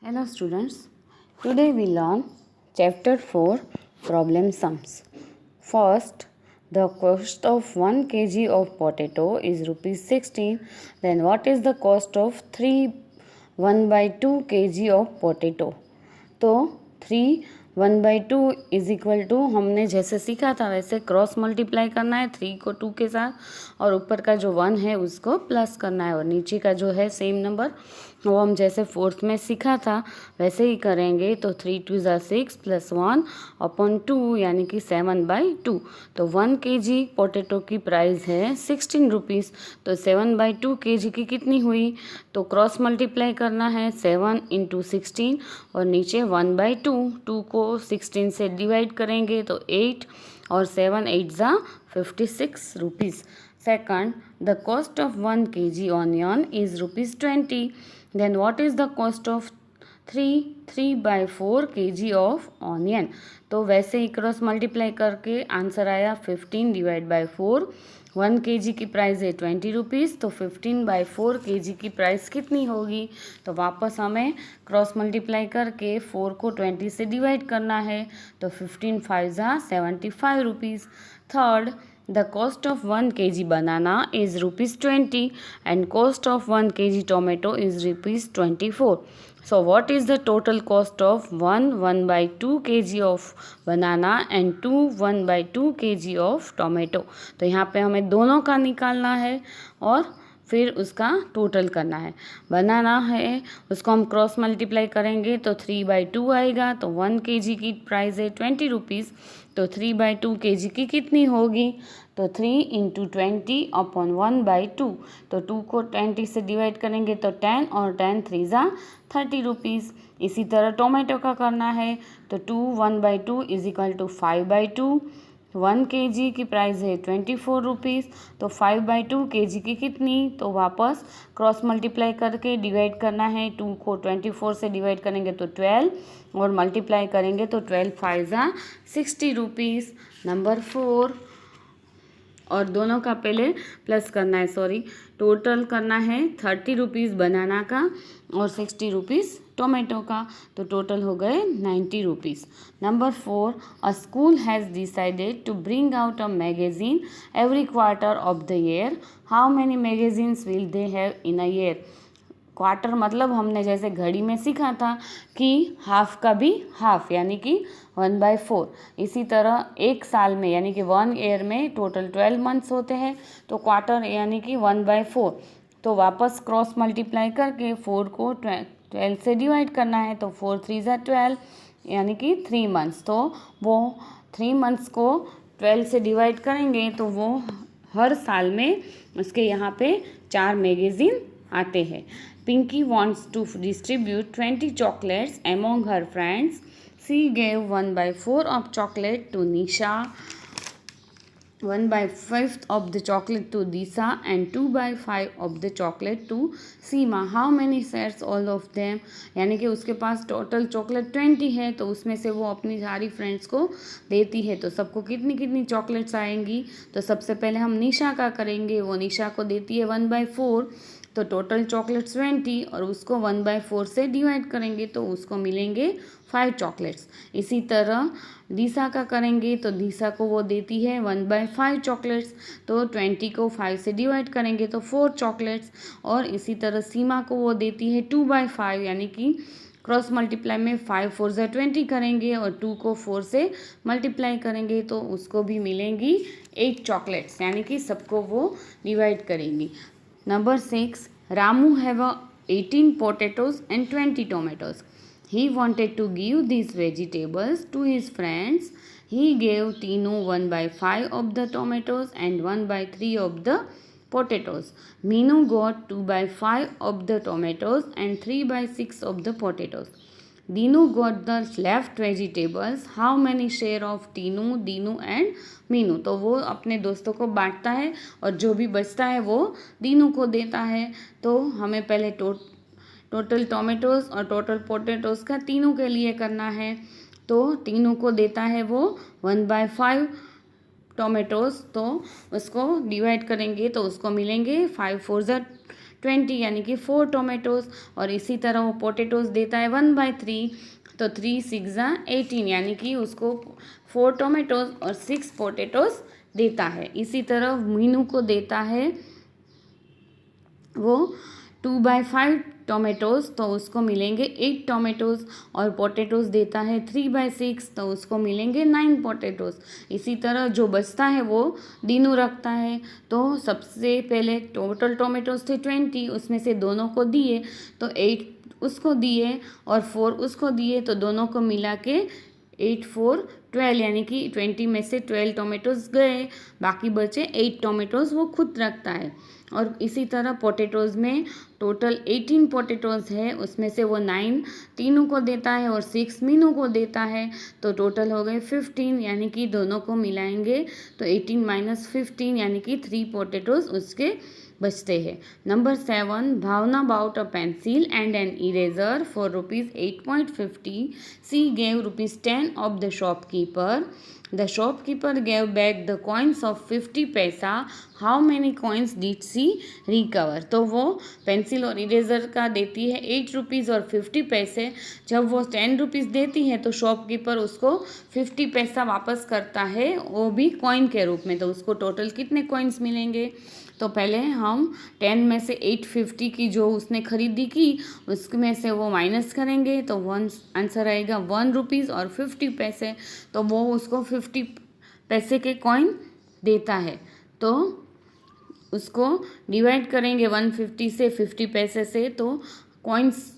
Hello students, today we learn chapter 4 problem sums. First, the cost of 1 kg of potato is rupees 16. Then what is the cost of 1/2 kg of potato? तो 1/2 is equal to हमने जैसे सीखा था वैसे cross multiply करना है 3 को 2 के साथ और ऊपर का जो 1 है उसको प्लस करना है और नीचे का जो है सेम नंबर वो हम जैसे फोर्थ में सीखा था वैसे ही करेंगे। तो 3 2 ज़ा 6 + 1/2 यानी कि 7/2। तो 1 kg पोटैटो की प्राइस है 16 रुपीज़। तो 7/2 kg की कितनी हुई? तो क्रॉस मल्टीप्लाई करना है 7 × 16 और नीचे 1/2। 2 को 16 से डिवाइड करेंगे तो 8 और 7 8 ज़ा 56 rupees. Second, the cost of 1 kg onion is rupees 20. Then what is the cost of 3/4 kg of onion? तो वैसे ही क्रॉस मल्टीप्लाई करके आंसर आया 15/4। 1 kg की प्राइस है 20 रुपीज़। तो 15/4 kg की प्राइस कितनी होगी? तो वापस हमें क्रॉस मल्टीप्लाई करके 4 को 20 से डिवाइड करना है। तो 15 5 ज़ा 75 rupees. Third, the cost of 1 kg banana is rupees 20 and cost of 1 kg tomato is rupees 24. So what is the total cost of 1/2 kg of banana and 1/2 kg of tomato? तो यहाँ पे हमें दोनों का निकालना है और फिर उसका टोटल करना है। बनाना है उसको हम क्रॉस मल्टीप्लाई करेंगे तो 3/2 आएगा। तो 1 kg की प्राइस है 20 रुपीज़। तो 3/2 kg की कितनी होगी? तो 3 × 20/1/2। तो 2 को 20 से डिवाइड करेंगे तो 10 और 10 3 ज़ा 30 रुपीज़। इसी तरह टोमेटो का करना है तो 1/2 इज इक्वल टू 5/2। 1 kg की प्राइस है 24 रुपीज़। तो 5/2 kg की कितनी? तो वापस क्रॉस मल्टीप्लाई करके डिवाइड करना है। 2 को 24 से डिवाइड करेंगे तो 12 और मल्टीप्लाई करेंगे तो 12 5 ज़ा 60 रुपीज़। नंबर 4 और दोनों का पहले प्लस करना है, टोटल करना है 30 रुपीज़ बनाना का और 60 रुपीज़ टोमेटो का। तो टोटल हो गए 90 rupees. Number 4, a school has decided to bring out a magazine every quarter of the year. How many magazines will they have in a year? Quarter मतलब हमने जैसे घड़ी में सीखा था कि हाफ का भी हाफ यानी कि 1/4। इसी तरह एक साल में यानी कि 1 ईयर में टोटल 12 मंथ्स होते हैं तो क्वार्टर यानी कि 1/4। तो वापस क्रॉस मल्टीप्लाई करके 4 को 12 से डिवाइड करना है तो 4 3 ज़ा 12 यानी कि 3 मंथ्स। तो वो 3 मंथ्स को 12 से डिवाइड करेंगे तो वो हर साल में उसके यहाँ पे 4 मैगज़ीन आते हैं। Pinky wants to distribute 20 chocolates among her friends. She gave 1/4 of chocolate to Nisha, 1/5 of the chocolate to Disa and 2/5 of the chocolate to Seema. How many shares all of them? यानी कि उसके पास total chocolate 20 है तो उसमें से वो अपनी सारी फ्रेंड्स को देती है। तो सबको कितनी कितनी चॉकलेट्स आएंगी? तो सबसे पहले हम निशा का करेंगे। वो निशा को देती है 1/4 तो टोटल चॉकलेट्स 20 और उसको 1/4 से डिवाइड करेंगे तो उसको मिलेंगे 5 चॉकलेट्स। इसी तरह दीसा का करेंगे तो दीसा को वो देती है 1/5 चॉकलेट्स तो 20 को 5 से डिवाइड करेंगे तो 4 चॉकलेट्स। और इसी तरह सीमा को वो देती है 2/5 यानी कि क्रॉस मल्टीप्लाई में 5 4 ज़ा 20 करेंगे और 2 को 4 से मल्टीप्लाई करेंगे तो उसको भी मिलेंगी 8 चॉकलेट्स यानी कि सबको वो डिवाइड करेंगी। Number 6, Ramu have 18 potatoes and 20 tomatoes. He wanted to give these vegetables to his friends. He gave Tinu 1/5 of the tomatoes and 1/3 of the potatoes. Meenu got 2/5 of the tomatoes and 3/6 of the potatoes. Dinu got the left vegetables. How many share of Tinu, Dinu and Meenu? तो वो अपने दोस्तों को बांटता है और जो भी बचता है वो दीनू को देता है। तो हमें पहले टोटल टोमेटोज़ और टोटल पोटैटोज़ का तीनों के लिए करना है। तो तीनों को देता है वो 1/5 टोमेटोज़ तो उसको डिवाइड करेंगे तो उसको मिलेंगे 5 4 ज़ा 20 यानी कि 4 टोमेटोज़। और इसी तरह वो पोटैटोज़ देता है 1/3, तो 3 6 18 यानी कि उसको 4 टोमेटोज़ और 6 पोटैटोज़ देता है। इसी तरह मीनू को देता है वो 2/5 टोमेटोज़, तो उसको मिलेंगे 8 टोमेटोज़। और पोटैटोज़ देता है 3/6, तो उसको मिलेंगे 9 पोटैटोज़। इसी तरह जो बचता है वो दीनू रखता है। तो सबसे पहले टोटल टोमेटोज़ थे 20, उसमें से दोनों को दिए, तो 8 उसको दिए और 4 उसको दिए, तो दोनों को मिला के 8 4 12 यानी कि 20 में से 12 टोमेटोज़ गए, बाकी बचे 8 टोमेटोज़ वो खुद रखता है। और इसी तरह पोटैटोज़ में टोटल 18 पोटैटोज़ है, उसमें से वो 9 तीनों को देता है और 6 मीनू को देता है, तो टोटल हो गए 15 यानी कि दोनों को मिलाएंगे तो 18 - 15 यानी कि 3 पोटैटोज़ उसके बचते हैं। Number 7, Bhavna bought a pencil and an eraser for ₹8.50. She gave ₹10 of the shopkeeper. The shopkeeper gave back the coins of 50 पैसा. How many coins did she recover? तो वो पेंसिल और इरेजर का देती है 8 रुपीज़ और 50 पैसे। जब वो 10 रुपीज़ देती है तो शॉपकीपर उसको 50 पैसा वापस करता है, वो भी कॉइन के रूप में। तो उसको टोटल कितने कॉइन्स मिलेंगे? तो पहले हम 10 में से 850 की जो उसने खरीदी की उसमें से वो माइनस करेंगे, तो आंसर आएगा 1 रुपीज़ और 50 पैसे। तो वो उसको 50 पैसे के कॉइन देता है, तो उसको डिवाइड करेंगे 150 से 50 पैसे से, तो कॉइन्स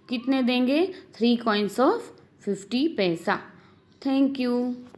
कितने देंगे? 3 कॉइन्स ऑफ 50 पैसा। Thank you.